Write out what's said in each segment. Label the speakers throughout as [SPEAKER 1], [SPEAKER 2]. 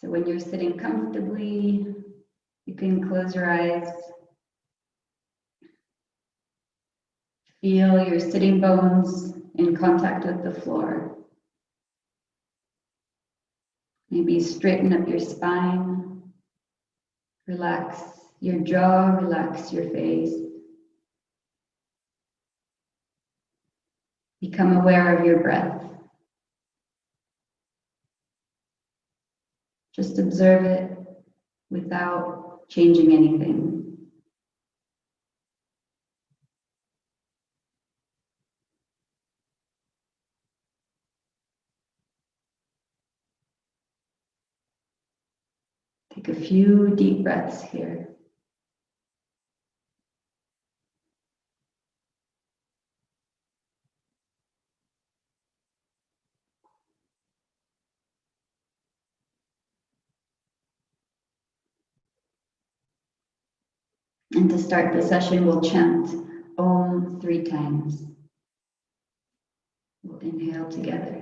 [SPEAKER 1] So when you're sitting comfortably, you can close your eyes. Feel your sitting bones in contact with the floor. Maybe straighten up your spine. Relax your jaw, relax your face. Become aware of your breath. Just observe it without changing anything. Take a few deep breaths here. And to start the session, we'll chant Om 3 times. We'll inhale together.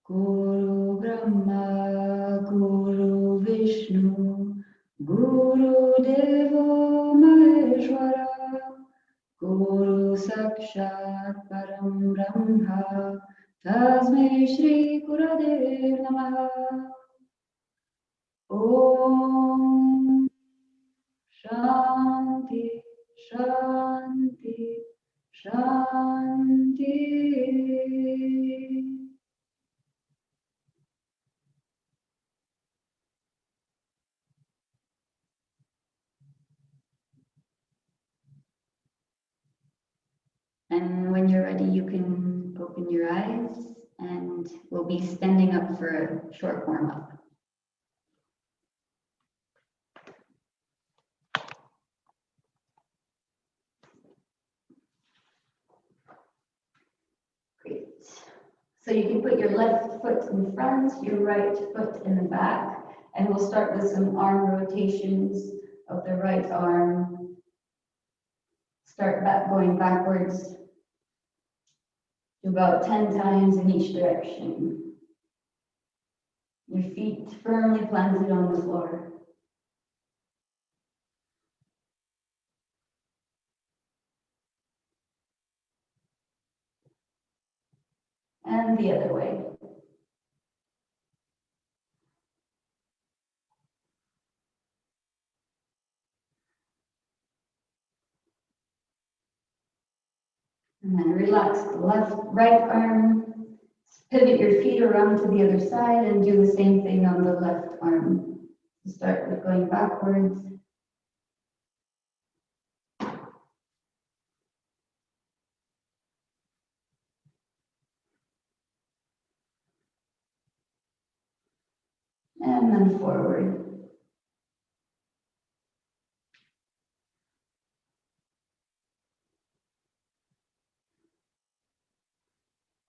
[SPEAKER 1] Guru Brahma, Guru Vishnu, Guru Devo Maheshwara, Guru Sakshat Param Brahma, Tasmai Shri Guradev Namaha. Om Shanti, Shanti, Shanti. And when you're ready, you can open your eyes and we'll be standing up for a short warm-up. Great. So you can put your left foot in front, your right foot in the back, and we'll start with some arm rotations of the right arm. Start back going backwards about 10 times in each direction. Your feet firmly planted on the floor. And the other way. And then relax the right arm. Pivot your feet around to the other side and do the same thing on the left arm. Start with going backwards. And then forward.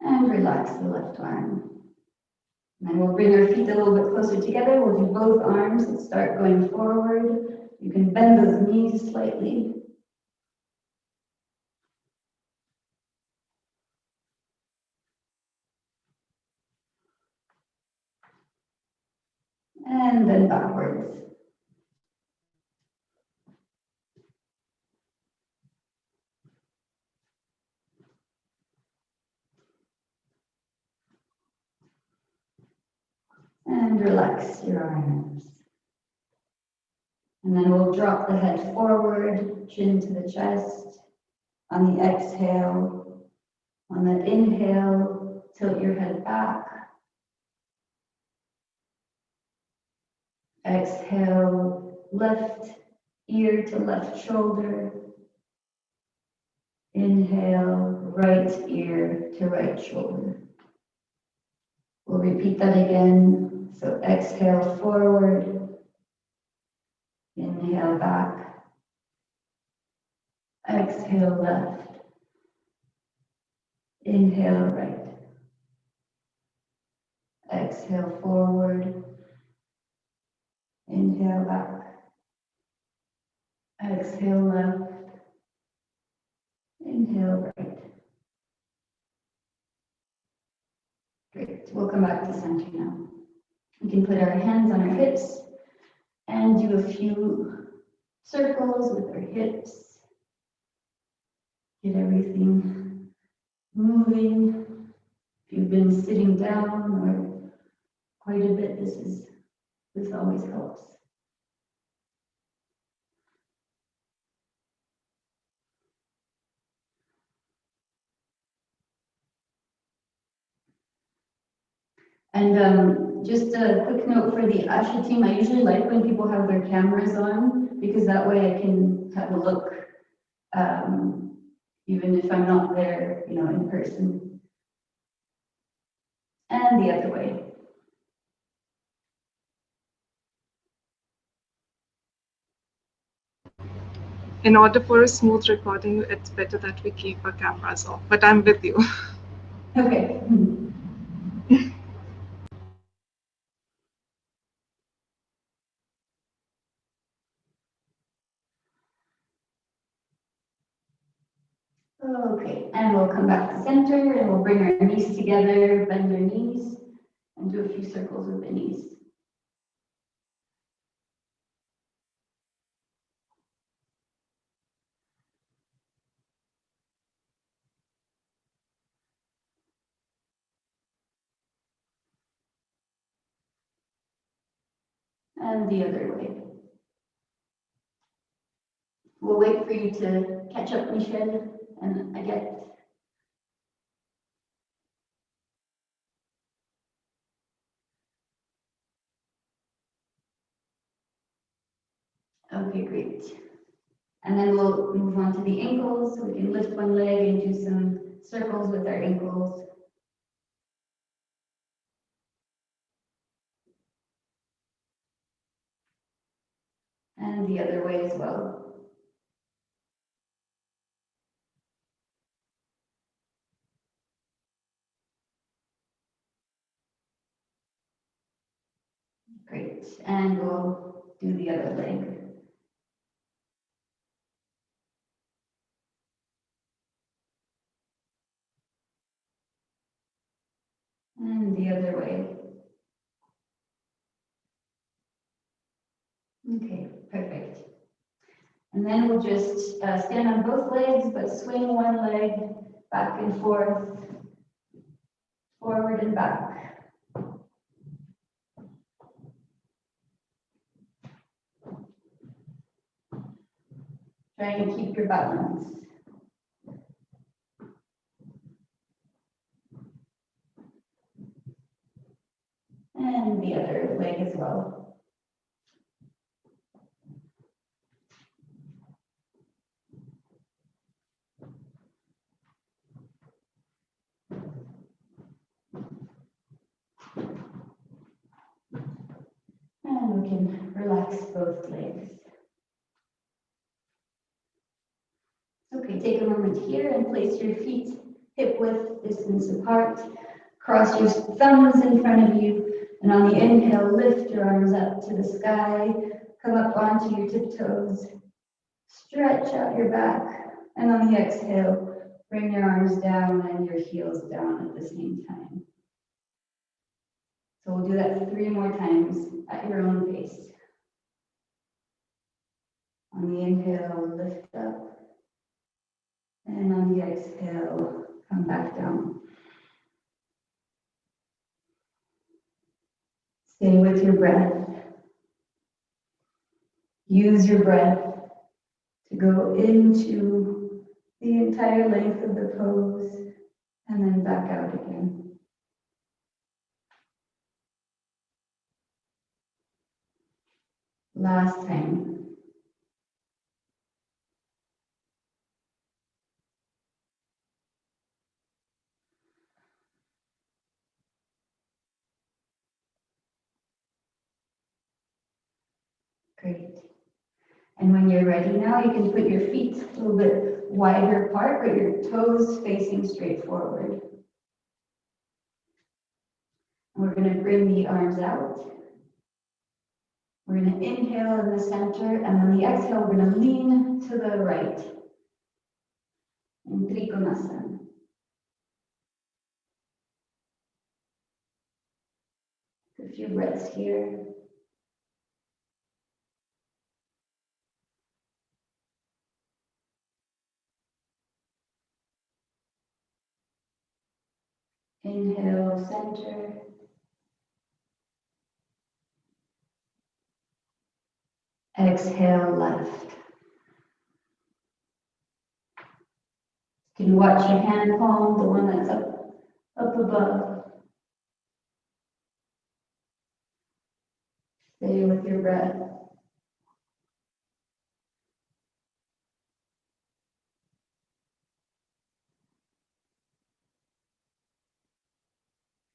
[SPEAKER 1] And relax the left arm. And then we'll bring our feet a little bit closer together. We'll do both arms and start going forward. You can bend those knees slightly. And then backwards. And relax your arms. And then we'll drop the head forward, chin to the chest. On the exhale, on the inhale, tilt your head back. Exhale, left ear to left shoulder. Inhale, right ear to right shoulder. We'll repeat that again. So exhale forward. Inhale back. Exhale left. Inhale right. Exhale forward. Inhale back. Exhale left. Inhale right. Great. We'll come back to center now. We can put our hands on our hips and do a few circles with our hips. Get everything moving. If you've been sitting down or quite a bit, this always helps. And just a quick note for the Asha team, I usually like when people have their cameras on because that way I can have a look, even if I'm not there, in person. And the other way.
[SPEAKER 2] In order for a smooth recording, it's better that we keep our cameras off, but I'm with you.
[SPEAKER 1] Okay. Okay, and we'll come back to center and we'll bring our knees together, bend our knees, and do a few circles with the knees. And the other way. We'll wait for you to catch up, Michelle and Agathe. Okay, great. And then we'll move on to the ankles. So we can lift one leg and do some circles with our ankles. And the other way as well. Great, and we'll do the other leg. And the other way. Okay, perfect. And then we'll just stand on both legs, but swing one leg back and forth, forward and back. Try and keep your balance. And the other leg as well. And we can relax both legs. Okay, take a moment here and place your feet hip width distance apart. Cross your thumbs in front of you, and on the inhale, lift your arms up to the sky. Come up onto your tiptoes. Stretch out your back, and on the exhale, bring your arms down and your heels down at the same time. So we'll do that 3 more times at your own pace. On the inhale, lift up. And on the exhale, come back down. Stay with your breath. Use your breath to go into the entire length of the pose and then back out again. Last time. Great. And when you're ready now, you can put your feet a little bit wider apart, but your toes facing straight forward. And we're going to bring the arms out. We're going to inhale in the center, and on the exhale, we're going to lean to the right in Trikonasana. A few breaths here. Inhale, center. Exhale, left. You can watch your hand palm, the one that's up above. Stay with your breath.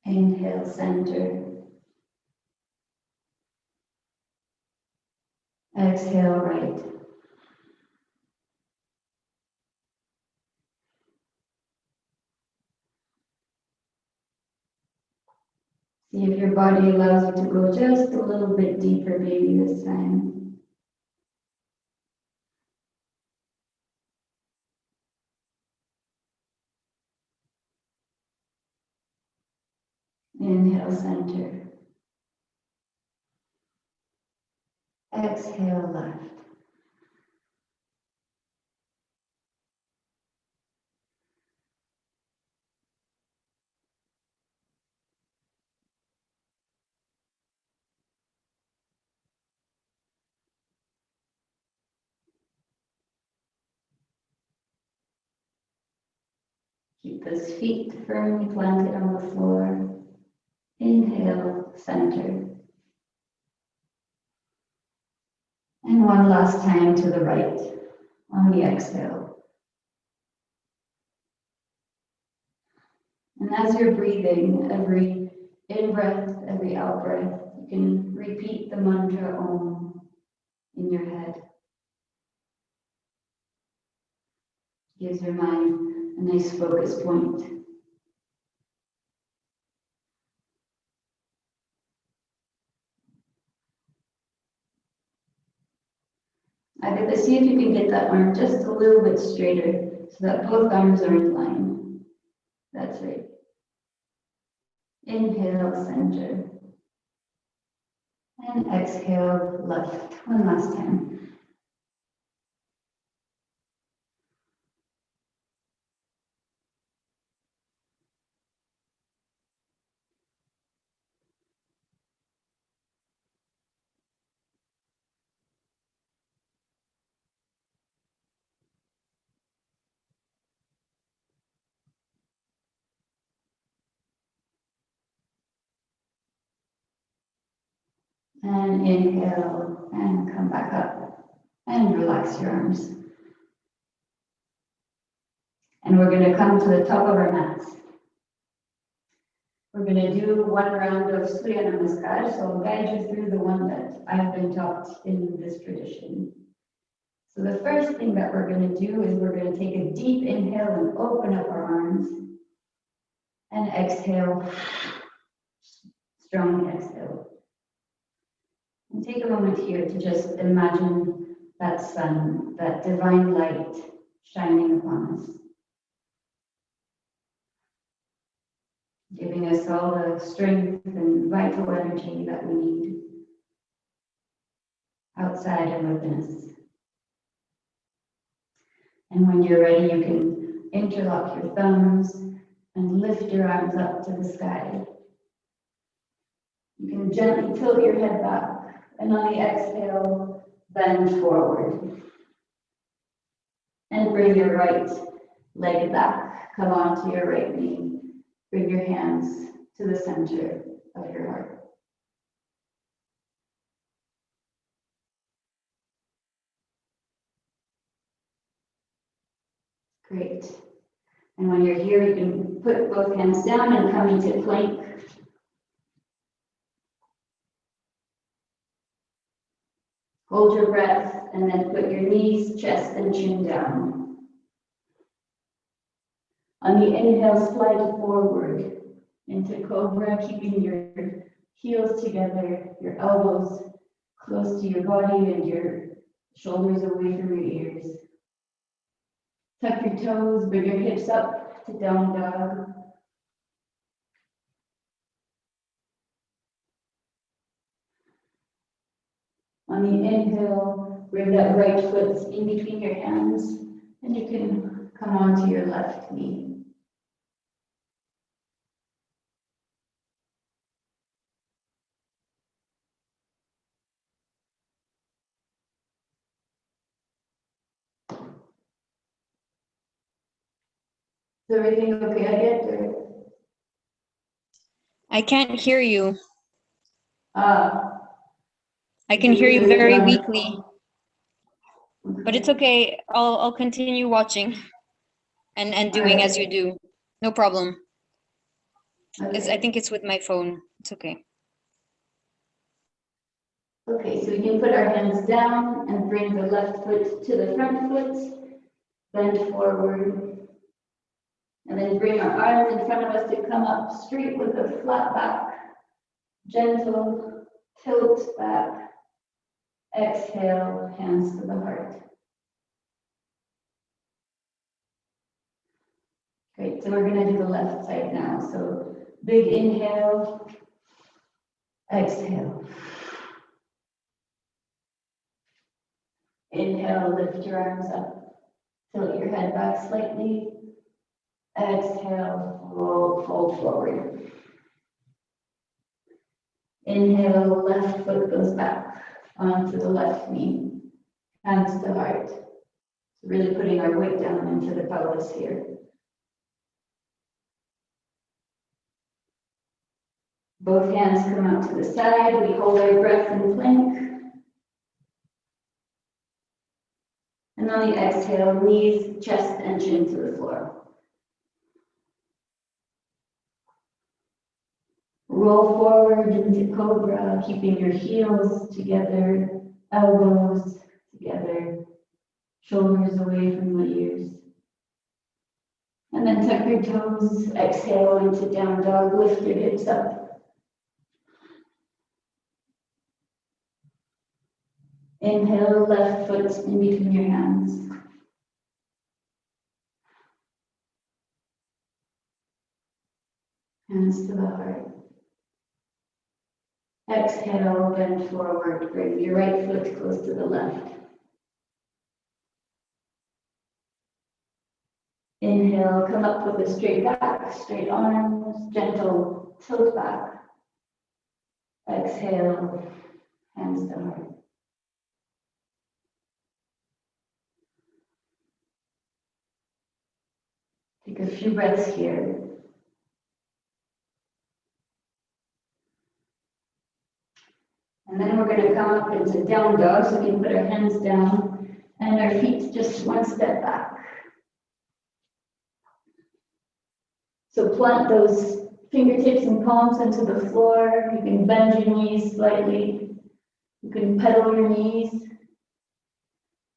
[SPEAKER 1] Inhale, center. Exhale, right. See if your body allows you to go just a little bit deeper, maybe this time. Inhale, center. Exhale, left. Keep those feet firmly planted on the floor. Inhale, center. And one last time to the right on the exhale. And as you're breathing, every in-breath, every out-breath, you can repeat the mantra Om in your head. Gives your mind a nice focus point. Agatha, see if you can get that arm just a little bit straighter so that both arms are in line. That's right. Inhale, center. And exhale, left. One last time. And inhale, and come back up. And relax your arms. And we're going to come to the top of our mats. We're going to do one round of Surya Namaskar, so I'll guide you through the one that I've been taught in this tradition. So the first thing that we're going to do is we're going to take a deep inhale and open up our arms. And exhale, strong exhale. And take a moment here to just imagine that sun, that divine light shining upon us. Giving us all the strength and vital energy that we need outside and within us. And when you're ready, you can interlock your thumbs and lift your arms up to the sky. You can gently tilt your head back, and on the exhale, bend forward. And bring your right leg back. Come onto your right knee. Bring your hands to the center of your heart. Great. And when you're here, you can put both hands down and come into plank. hold your breath, and then put your knees, chest, and chin down. On the inhale, slide forward into Cobra, keeping your heels together, your elbows close to your body and your shoulders away from your ears. Tuck your toes, bring your hips up to down dog. On the inhale, bring that right foot in between your hands, and you can come onto your left knee. Is everything okay again?
[SPEAKER 3] I can't hear you.
[SPEAKER 1] Ah.
[SPEAKER 3] I can hear you very weakly, but it's okay. I'll continue watching and doing as you do. No problem.
[SPEAKER 1] Okay.
[SPEAKER 3] I think it's with my phone. It's okay.
[SPEAKER 1] Okay, so we can put our hands down and bring the left foot to the front foot, bend forward, and then bring our arms in front of us to come up straight with a flat back, gentle tilt back, exhale, hands to the heart. Great, so we're gonna do the left side now. So big inhale, exhale. Inhale, lift your arms up, tilt your head back slightly. Exhale, roll, fold forward. Inhale, left foot goes back onto the left knee, hands to heart. Really putting our weight down into the pelvis here. Both hands come out to the side. We hold our breath in plank. And on the exhale, knees, chest, and chin to the floor. Roll forward into Cobra, keeping your heels together, elbows together, shoulders away from the ears. And then tuck your toes, exhale into down dog, lift your hips up. Inhale, left foot in between your hands. Hands to the heart. Exhale, bend forward, bring your right foot close to the left. Inhale, come up with a straight back, straight arms, gentle tilt back. Exhale, hands to heart. Take a few breaths here. And then we're going to come up into down dog, so we can put our hands down and our feet just one step back. So plant those fingertips and palms into the floor. You can bend your knees slightly. You can pedal your knees.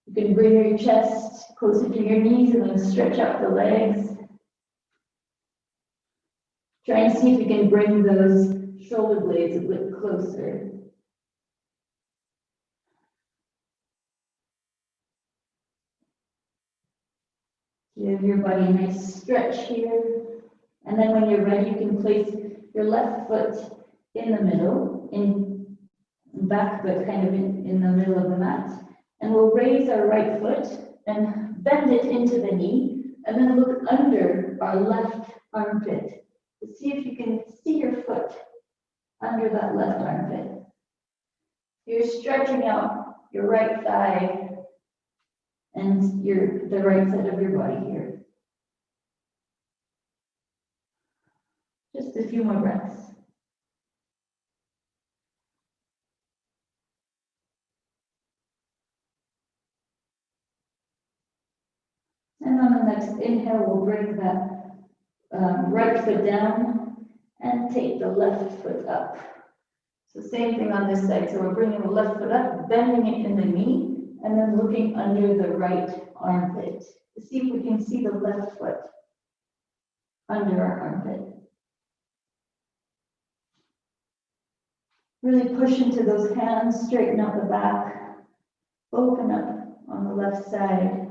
[SPEAKER 1] You can bring your chest closer to your knees and then stretch out the legs. Try and see if you can bring those shoulder blades a bit closer. Give your body a nice stretch here. And then when you're ready, you can place your left foot in the middle, in back, but kind of in the middle of the mat. And we'll raise our right foot and bend it into the knee, and then look under our left armpit to see if you can see your foot under that left armpit. You're stretching out your right thigh and the right side of your body here. Just a few more breaths. And on the next inhale, we'll bring that right foot down and take the left foot up. So same thing on this side. So we're bringing the left foot up, bending it in the knee, and then looking under the right armpit. See if we can see the left foot under our armpit. Really push into those hands, straighten out the back, open up on the left side.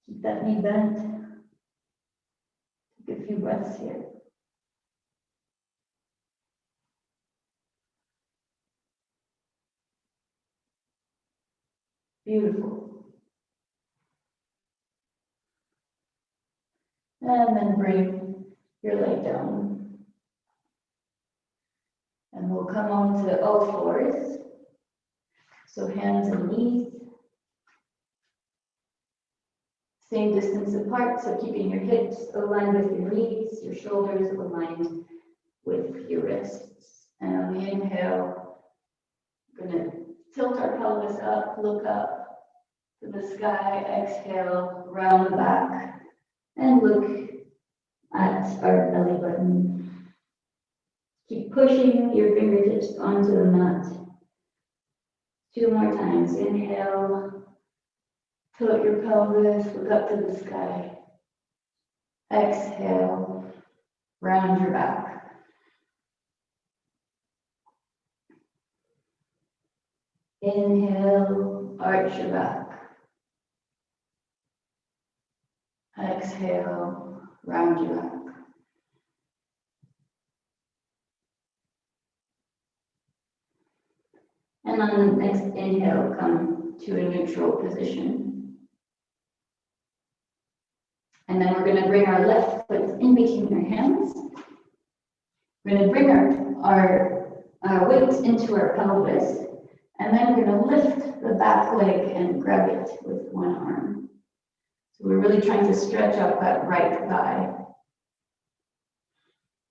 [SPEAKER 1] Keep that knee bent. Take a few breaths here. Beautiful. And then bring your leg down. And we'll come on to all fours. So hands and knees. Same distance apart, so keeping your hips aligned with your knees, your shoulders aligned with your wrists. And on the inhale, we're going to tilt our pelvis up, look up to the sky, exhale, round the back, and look at our belly button. Keep pushing your fingertips onto the mat. 2 more times. Inhale, tilt your pelvis, look up to the sky. Exhale, round your back. Inhale, arch your back. Exhale, round your back. And on the next inhale, come to a neutral position. And then we're going to bring our left foot in between our hands. We're going to bring our weight into our pelvis. And then we're going to lift the back leg and grab it with one arm. So we're really trying to stretch out that right thigh.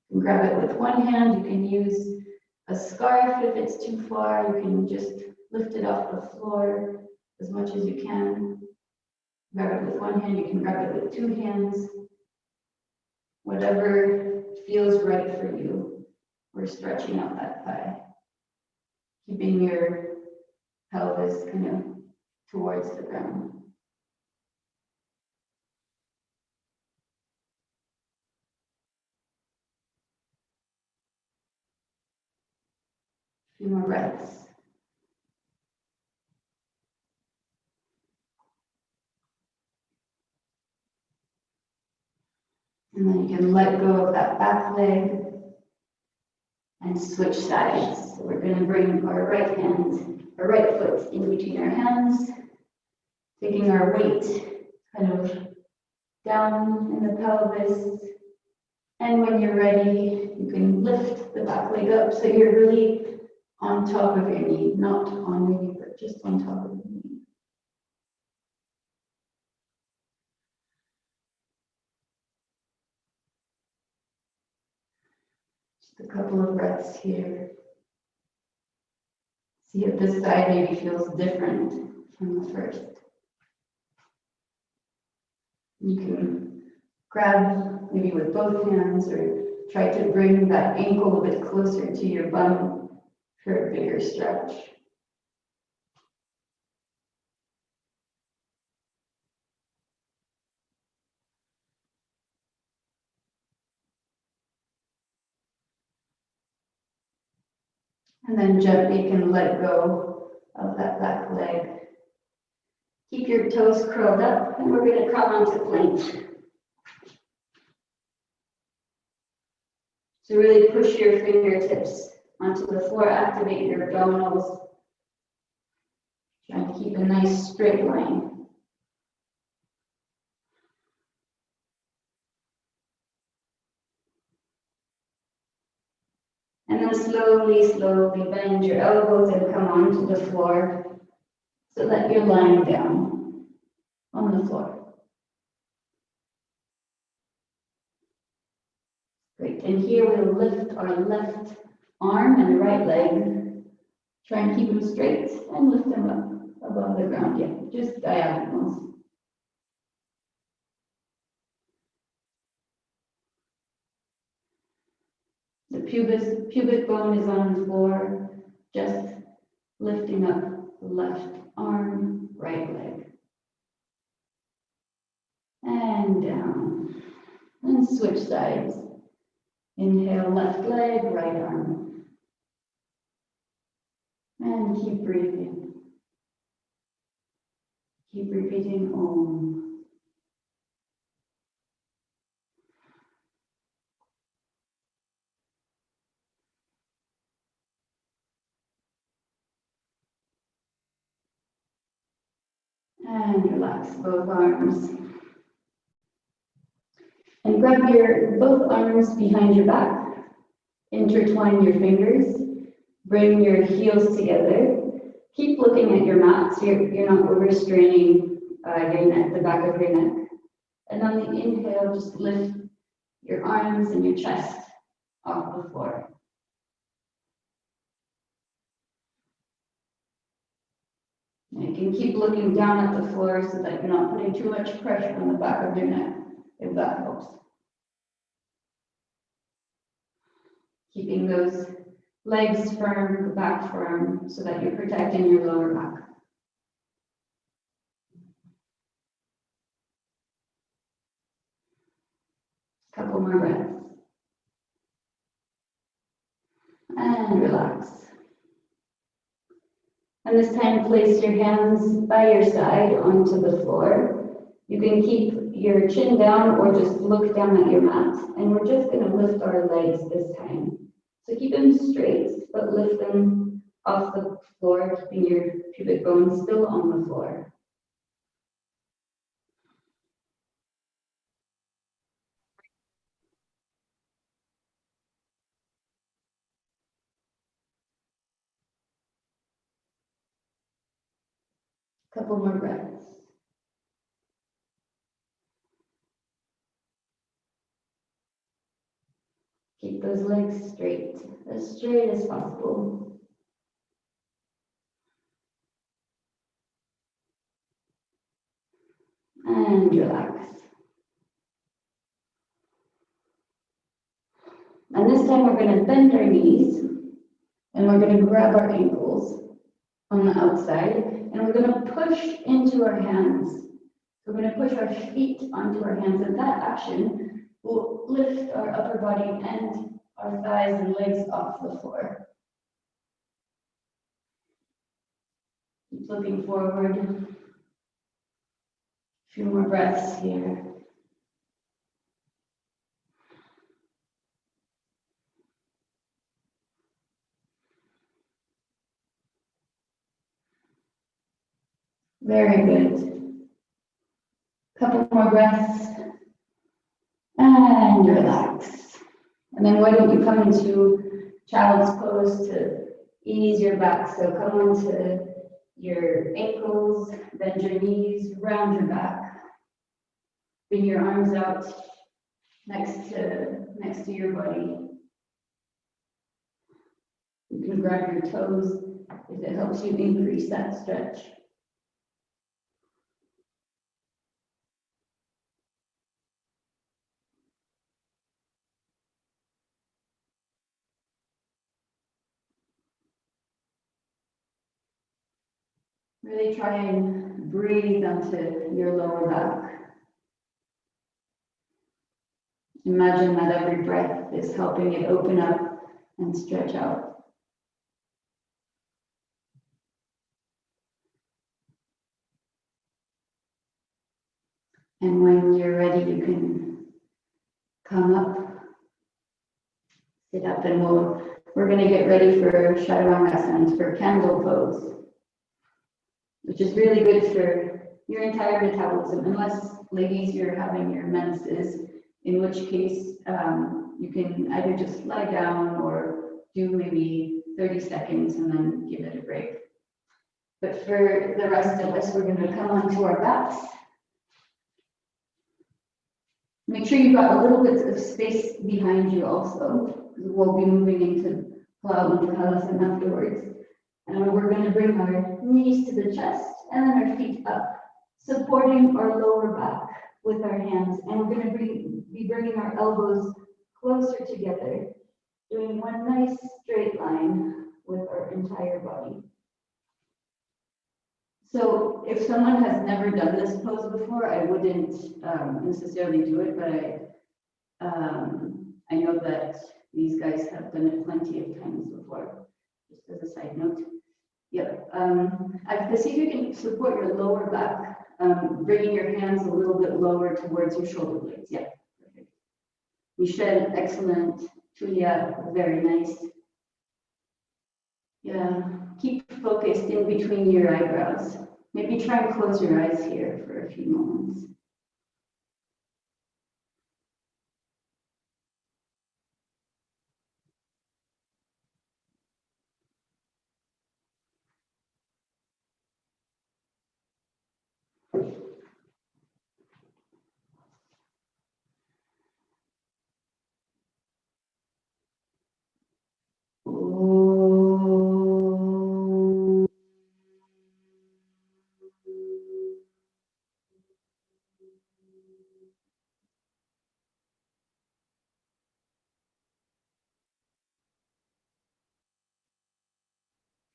[SPEAKER 1] You can grab it with one hand. You can use a scarf if it's too far. You can just lift it off the floor as much as you can. Grab it with one hand. You can grab it with 2 hands. Whatever feels right for you. We're stretching out that thigh. Keeping your pelvis kind of towards the ground. A few more breaths. And then you can let go of that back leg and switch sides. So we're going to bring our right foot in between our hands, taking our weight kind of down in the pelvis. And when you're ready, you can lift the back leg up so you're really on top of your knee, not on your knee, but just on top of your knee. Just a couple of breaths here. See if this side maybe feels different from the first. You can grab maybe with both hands or try to bring that ankle a bit closer to your bum for a bigger stretch. And then gently you can let go of that back leg. Keep your toes curled up, and we're going to come onto plank. So really push your fingertips onto the floor, activate your abdominals. Trying to keep a nice straight line. And then slowly, slowly bend your elbows and come onto the floor so that you're lying down on the floor. Great, and here we'll lift our left arm and right leg. Try and keep them straight and lift them up above the ground. Yeah, just diagonals. The pubic bone is on the floor. just lifting up the left arm, right leg. And down. And switch sides. Inhale, left leg, right arm. And keep breathing. Keep repeating Om. And relax both arms. And grab your both arms behind your back. Intertwine your fingers. Bring your heels together. Keep looking at your mat so you're not overstraining your neck, the back of your neck. And on the inhale, just lift your arms and your chest off the floor. And you can keep looking down at the floor so that you're not putting too much pressure on the back of your neck, if that helps. Keeping those legs firm, the back firm, so that you're protecting your lower back. Couple more breaths. And relax. And this time, place your hands by your side onto the floor. You can keep your chin down or just look down at your mat. And we're just going to lift our legs this time. So keep them straight, but lift them off the floor, keeping your pubic bones still on the floor. Couple more breaths. Keep those legs straight as possible. And relax. And this time we're going to bend our knees and we're going to grab our ankles on the outside and we're going to push into our hands. We're going to push our feet onto our hands, and that action will lift our upper body and our thighs and legs off the floor. Keep looking forward. A few more breaths here. Very good. Couple more breaths. And relax. And then why don't you come into child's pose to ease your back. So come onto your ankles, bend your knees, round your back. Bring your arms out next to your body. You can grab your toes if it helps you increase that stretch. Really try and breathe onto your lower back. Imagine that every breath is helping it open up and stretch out. And when you're ready, you can come up, sit up, and we're going to get ready for Chaturanga, for candle pose, which is really good for your entire metabolism, unless, ladies, you're having your menses, in which case you can either just lie down or do maybe 30 seconds and then give it a break. But for the rest of us, we're going to come onto our backs. Make sure you've got a little bit of space behind you also. We'll be moving into Uttanasana afterwards. And we're going to bring our knees to the chest and then our feet up, supporting our lower back with our hands. And we're going to be bringing our elbows closer together, doing one nice straight line with our entire body. So if someone has never done this pose before, I wouldn't necessarily do it, but I know that these guys have done it plenty of times before, just as a side note. Yep. See if you can support your lower back, bringing your hands a little bit lower towards your shoulder blades. Yeah, perfect. Michelle, excellent. Julia, very nice. Yeah, keep focused in between your eyebrows. Maybe try and close your eyes here for a few moments.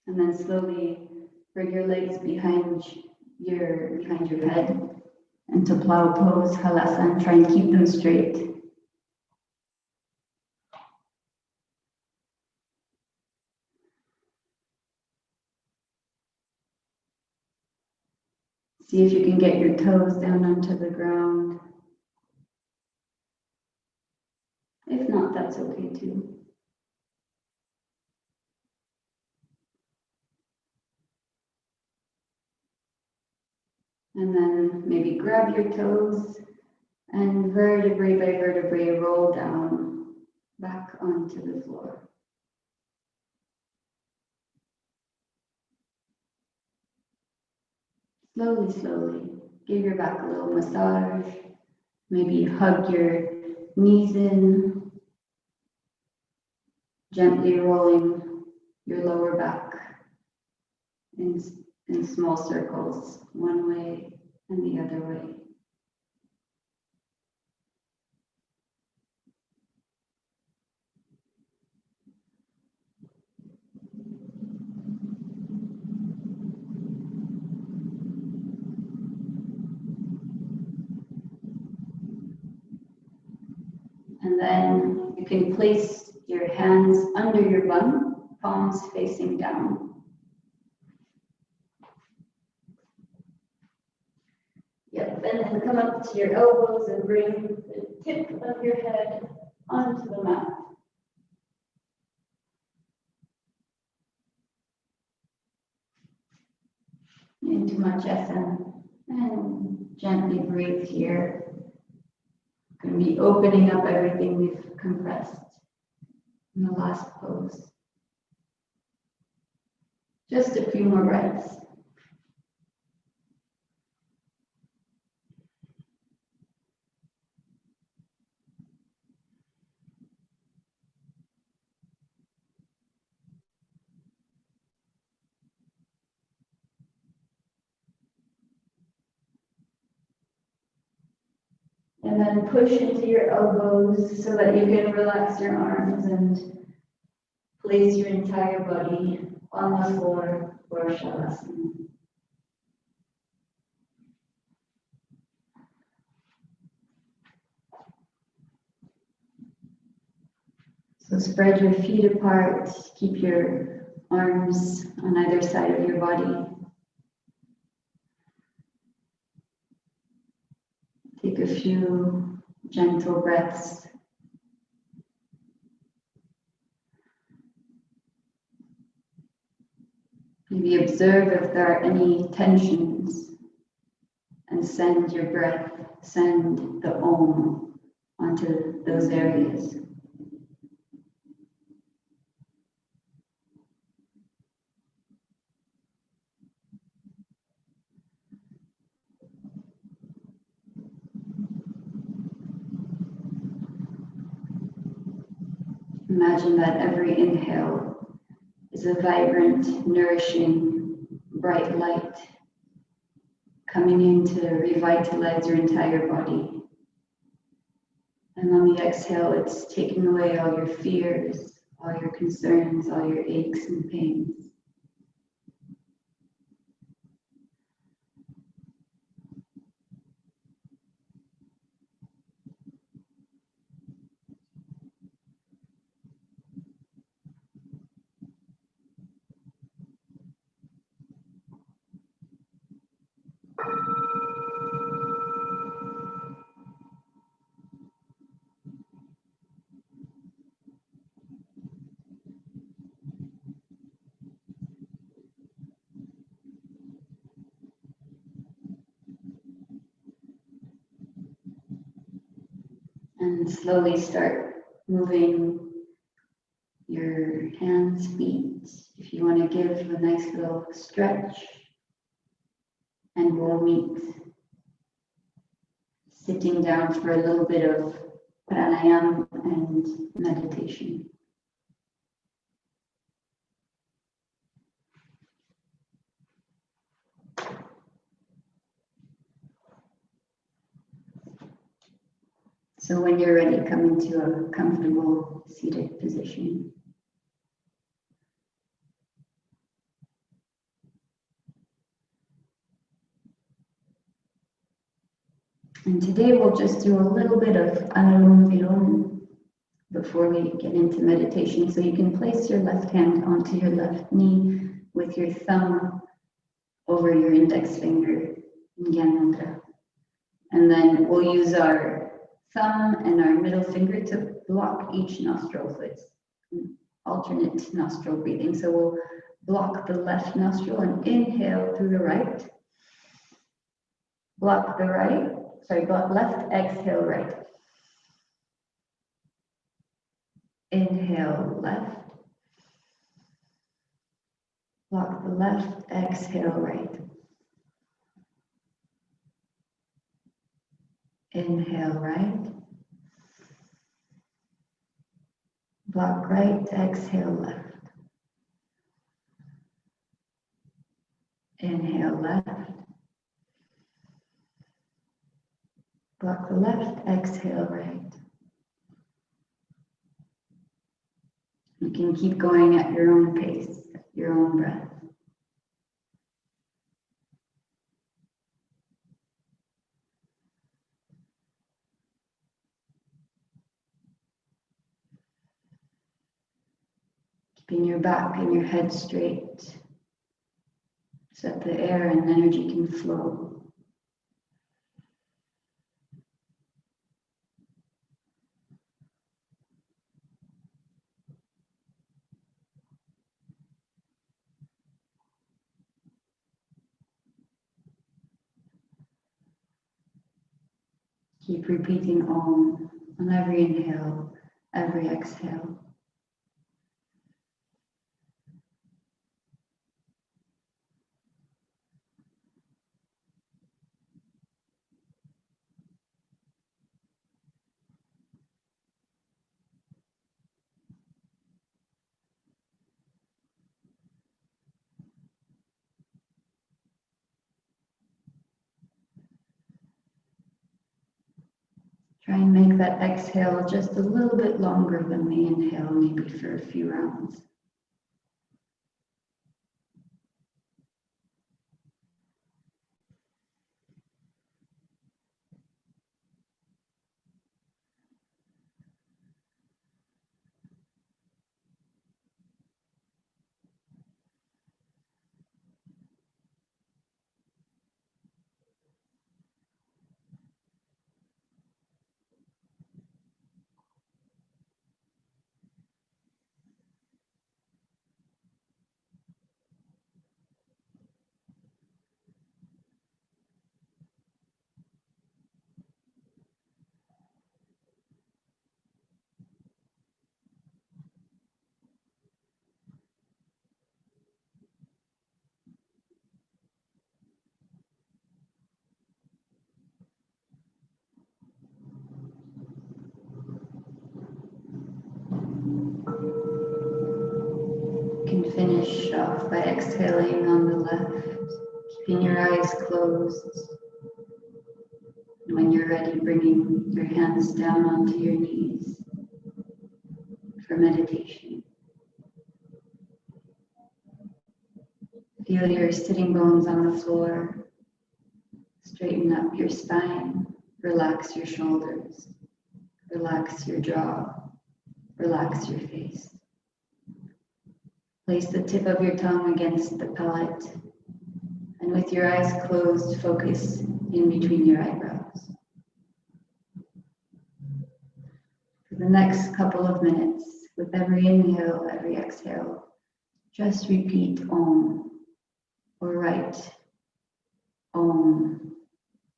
[SPEAKER 1] And then slowly bring your legs behind your head into plow pose, halasana. Try and keep them straight. See if you can get your toes down onto the ground. If not, that's okay too. And then maybe grab your toes and vertebrae by vertebrae roll down back onto the floor. Slowly, slowly, give your back a little massage. Maybe hug your knees in, gently rolling your lower back in small circles, one way and the other way. And then you can place your hands under your bum, palms facing down. Yep, and then come up to your elbows and bring the tip of your head onto the mat. Into Machasana, and gently breathe here. Going to be opening up everything we've compressed in the last pose. Just a few more breaths. And then push into your elbows so that you can relax your arms and place your entire body on the floor for Shavasana. So spread your feet apart, keep your arms on either side of your body. Take a few gentle breaths. Maybe observe if there are any tensions and send your breath, send the Om onto those areas. Imagine that every inhale is a vibrant, nourishing, bright light coming in to revitalize your entire body. And on the exhale, it's taking away all your fears, all your concerns, all your aches and pains. And slowly start moving your hands, feet. If you want to give a nice little stretch, and we'll meet sitting down for a little bit of pranayama and meditation. So when you're ready, come into a comfortable seated position. And today we'll just do a little bit of Anulom Vilom before we get into meditation. So you can place your left hand onto your left knee with your thumb over your index finger in Gyan Mudra. And then we'll use our thumb and our middle finger to block each nostril. So it's alternate nostril breathing. So we'll block the left nostril and inhale through the right. Block the right. Block left, exhale right. Inhale left. Block the left, exhale right. Inhale right. Block right, exhale left. Inhale left. Block the left, exhale right. You can keep going at your own pace, your own breath. Keeping your back and your head straight so that the air and energy can flow. Keep repeating Om on every inhale, every exhale. Try and make that exhale just a little bit longer than the inhale, maybe for a few rounds. You can finish off by exhaling on the left, keeping your eyes closed. And when you're ready, bringing your hands down onto your knees for meditation. Feel your sitting bones on the floor. Straighten up your spine. Relax your shoulders. Relax your jaw. Relax your face. Place the tip of your tongue against the palate, and with your eyes closed, focus in between your eyebrows. For the next couple of minutes, with every inhale, every exhale, just repeat Om, or write Om,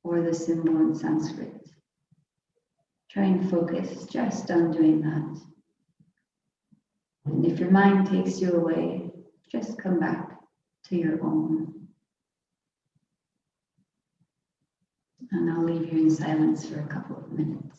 [SPEAKER 1] or the symbol in Sanskrit. Try and focus just on doing that. And if your mind takes you away, just come back to your Om. And I'll leave you in silence for a couple of minutes.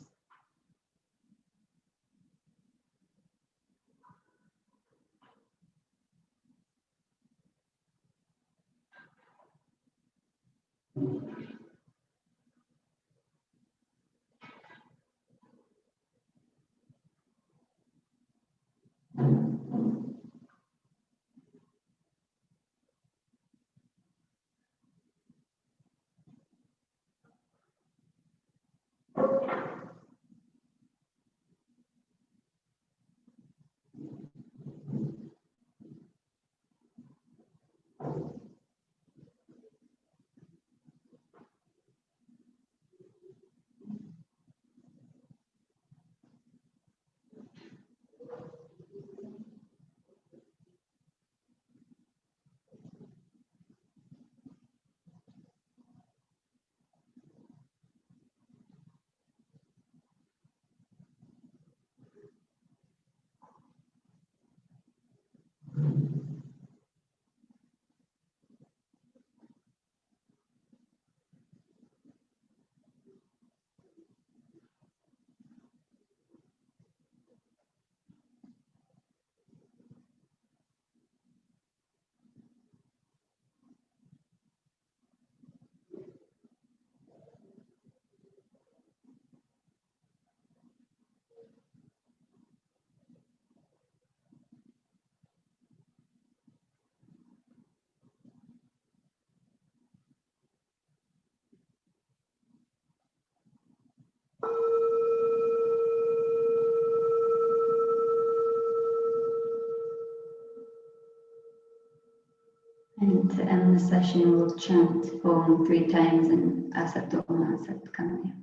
[SPEAKER 1] And to end the session, we'll chant Om 3 times in Asatoma Satkamaya.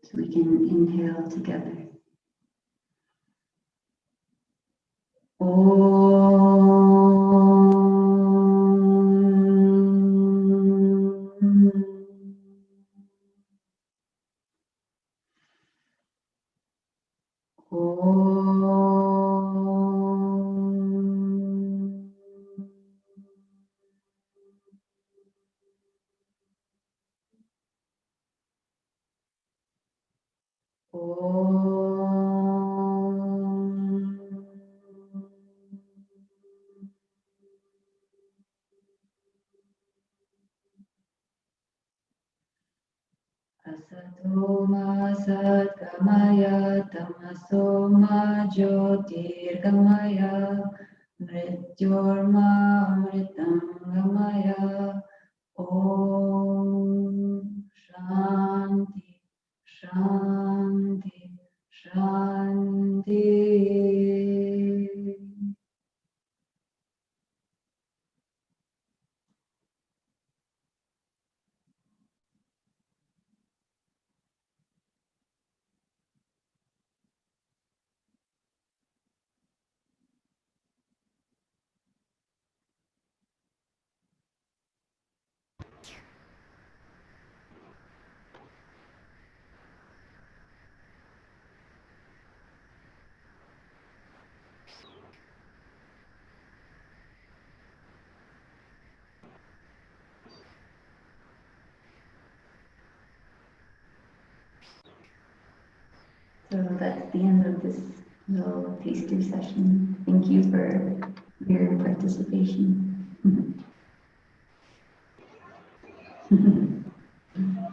[SPEAKER 1] So we can inhale together. Asatoma Satkamaya Tamasoma Jyotirgamaya Mrityorma Amritangamaya Om Shanti Shanti Shanti. So that's the end of this little taster session. Thank you for your participation.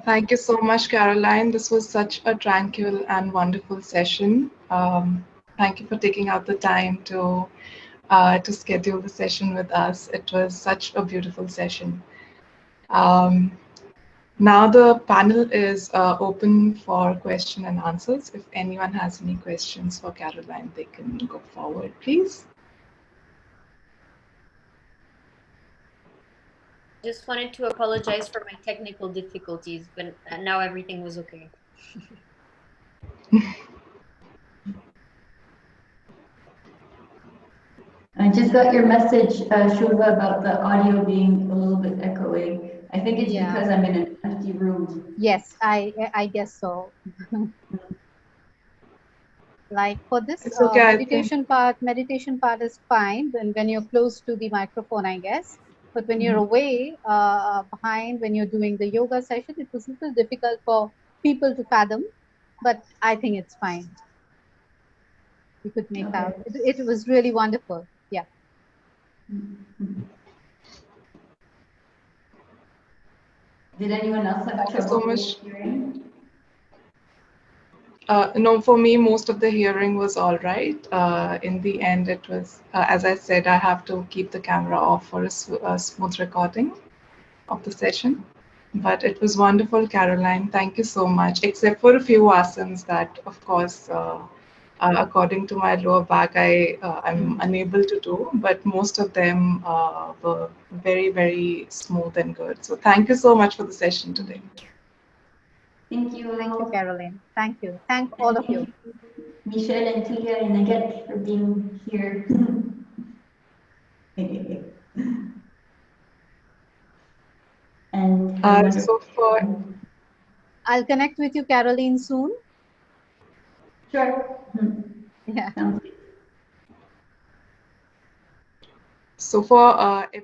[SPEAKER 2] Thank you so much, Caroline. This was such a tranquil and wonderful session. Thank you for taking out the time to schedule the session with us. It was such a beautiful session. Um, Now the panel is open for question and answers. If anyone has any questions for Caroline, they can go forward, please.
[SPEAKER 4] Just wanted to apologize for my technical difficulties, but now everything was okay.
[SPEAKER 1] I just got your message, Shubha, about the audio being a little bit echoey. I think it's
[SPEAKER 5] Yeah.
[SPEAKER 1] because I'm in an empty room.
[SPEAKER 5] Yes, I guess so. Like for this
[SPEAKER 2] It's okay, I think.
[SPEAKER 5] meditation part is fine when you're close to the microphone, I guess. But when you're away behind, when you're doing the yoga session, it was a little difficult for people to fathom. But I think it's fine. You could make
[SPEAKER 1] Okay.
[SPEAKER 5] out. It was really wonderful. Yeah.
[SPEAKER 1] Did anyone else have
[SPEAKER 2] Thank you so
[SPEAKER 1] trouble
[SPEAKER 2] much.
[SPEAKER 1] hearing?
[SPEAKER 2] No, for me, most of the hearing was all right. In the end, it was, as I said, I have to keep the camera off for a smooth recording of the session. But it was wonderful, Caroline. Thank you so much. Except for a few asanas that, of course, according to my lower back, I'm unable to do. But most of them were very, very smooth and good. So thank you so much for the session today.
[SPEAKER 1] Thank you.
[SPEAKER 5] Thank you, Caroline. Thank you. Thank all of you.
[SPEAKER 1] Michelle and Tia and Naget for being here. And
[SPEAKER 2] So for
[SPEAKER 5] I'll connect with you, Caroline, soon.
[SPEAKER 1] sure.
[SPEAKER 5] Yeah.
[SPEAKER 1] Sounds good.
[SPEAKER 2] So for